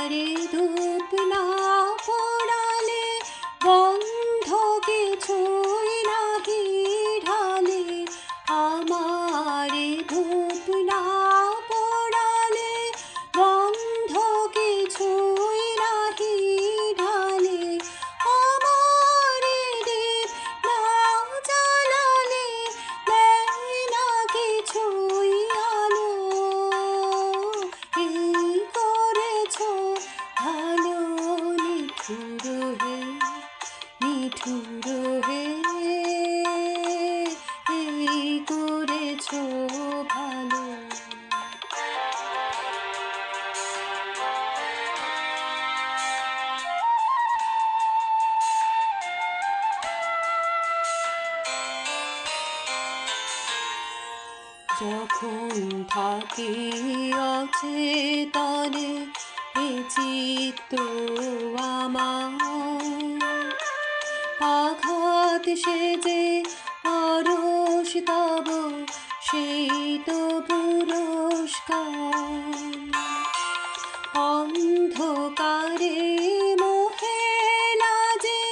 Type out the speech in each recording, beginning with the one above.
আমারে ধূপ না পোড়ালে বন্ধ কিছুই নাহি ঢালে। আমারে ধূপ না পোড়ালে বন্ধ কিছুই নাহি ঢালে। আমারে দীপ না জ্বালালে দেয় না কিছুই আলো। এই করেছো ভালো নিঠুর হে, নিঠুর হে, এই করেছো ভালো। যখন থাকি অচেতনে এ চিত্ত আমার, আঘাত সেজে পরশ তব সেই তো পুরস্কার। অন্ধকারে মোহে লাজে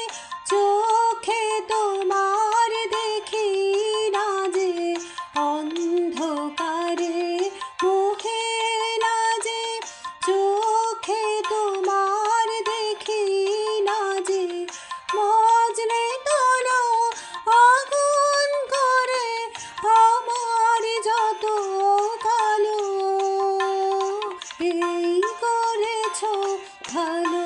চোখে তোমার দেখি না যে। অন্ধকারে মোহে লাজে চোখে তোমার দেখি না যে। মজলে তোলো আগুন করে আমার যত কালো। এই করেছো ভালো